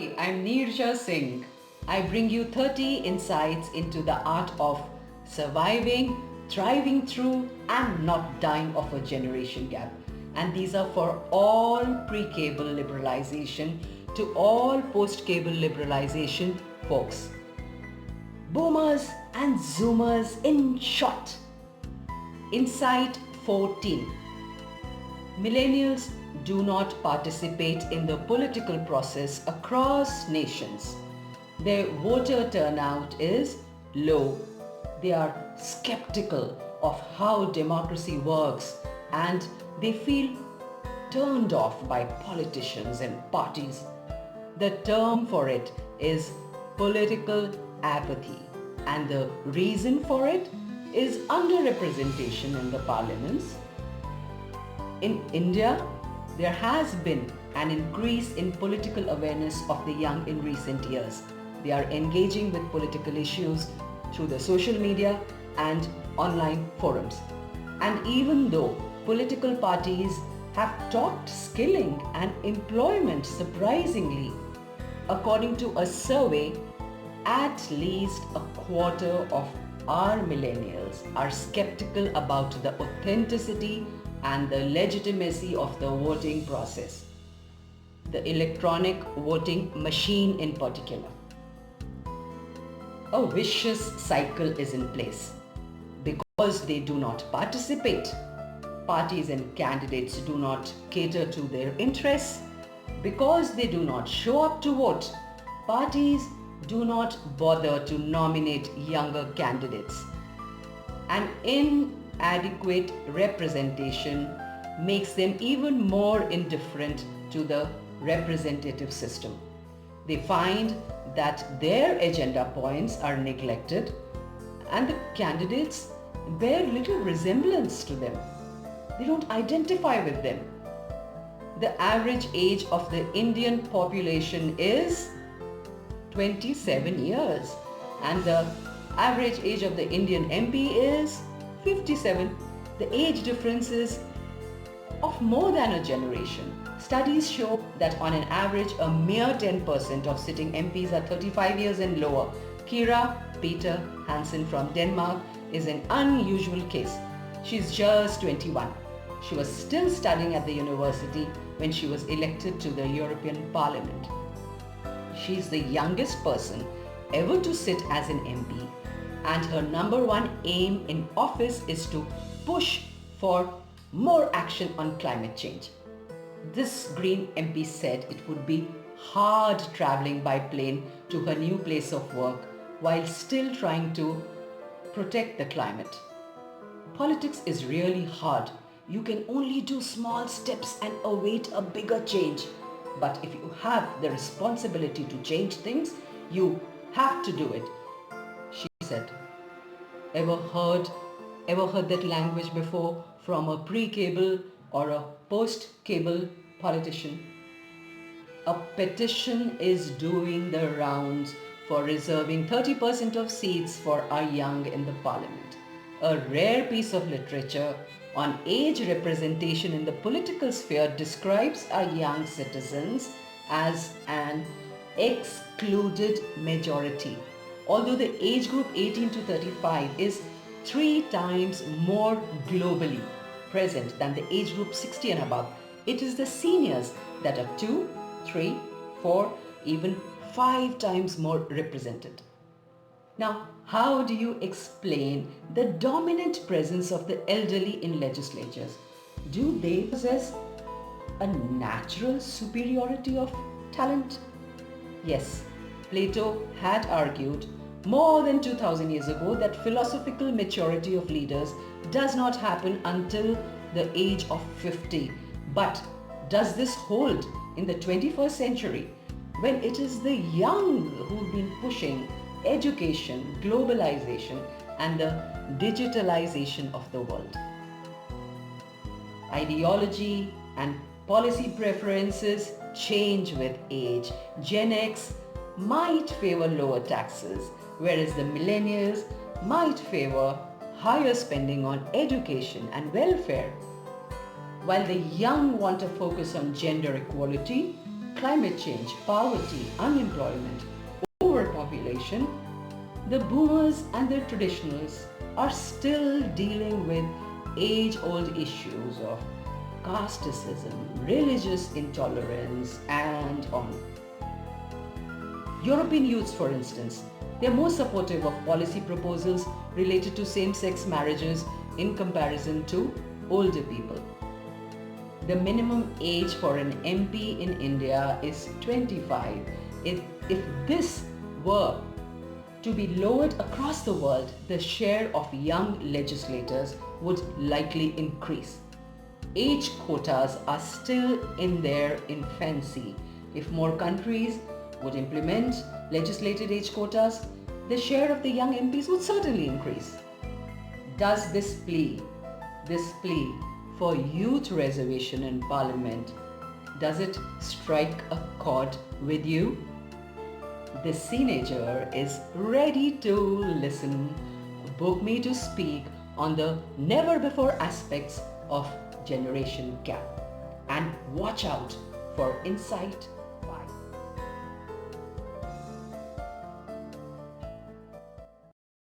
Hi, I'm Neerja Singh. I bring you 30 insights into the art of surviving, thriving through, and not dying of a generation gap. And these are for all pre-cable liberalization to all post-cable liberalization folks. Boomers and Zoomers in short. Insight 14. Millennials do not participate in the political process across nations. Their voter turnout is low. They are skeptical of how democracy works and they feel turned off by politicians and parties. The term for it is political apathy, and the reason for it is underrepresentation in the parliaments. In India, there has been an increase in political awareness of the young in recent years. They are engaging with political issues through the social media and online forums. And even though political parties have talked skilling and employment surprisingly, according to a survey, at least a quarter of our millennials are skeptical about the authenticity and the legitimacy of the voting process, the electronic voting machine in particular. A vicious cycle is in place. Because they do not participate, parties and candidates do not cater to their interests. Because they do not show up to vote, parties do not bother to nominate younger candidates. An inadequate representation makes them even more indifferent to the representative system. They find that their agenda points are neglected and the candidates bear little resemblance to them. They don't identify with them. The average age of the Indian population is 27 years and the average age of the Indian MP is 57. The age difference is of more than a generation. Studies show that on an average, a mere 10% of sitting MPs are 35 years and lower. Kira Peter-Hansen from Denmark is an unusual case. She's just 21. She was still studying at the university when she was elected to the European Parliament. She's the youngest person ever to sit as an MP, and her number one aim in office is to push for more action on climate change. This Green MP said it would be hard traveling by plane to her new place of work while still trying to protect the climate. Politics is really hard. You can only do small steps and await a bigger change. But if you have the responsibility to change things, you have to do it, she said. Ever heard that language before from a pre-cable or a post-cable politician? A petition is doing the rounds for reserving 30% of seats for our young in the parliament. A rare piece of literature on age representation in the political sphere describes our young citizens as an excluded majority. Although the age group 18 to 35 is 3 times more globally present than the age group 60 and above, it is the seniors that are 2, 3, 4, even 5 times more represented. Now, how do you explain the dominant presence of the elderly in legislatures? Do they possess a natural superiority of talent? Yes, Plato had argued more than 2000 years ago that philosophical maturity of leaders does not happen until the age of 50. But does this hold in the 21st century when it is the young who've been pushing education, globalization, and the digitalization of the world? Ideology and policy preferences change with age. Gen X might favor lower taxes, whereas the millennials might favor higher spending on education and welfare. While the young want to focus on gender equality, climate change, poverty, unemployment, overpopulation, the boomers and the traditionals are still dealing with age-old issues of casteism, religious intolerance, and on. European youths, for instance, they are more supportive of policy proposals related to same-sex marriages in comparison to older people. The minimum age for an MP in India is 25. If this were to be lowered across the world, the share of young legislators would likely increase. Age quotas are still in their infancy. If more countries would implement legislated age quotas, the share of the young MPs would certainly increase. Does this plea for youth reservation in Parliament, does it strike a chord with you? This teenager is ready to listen. Book me to speak on the never-before aspects of generation gap. And watch out for insight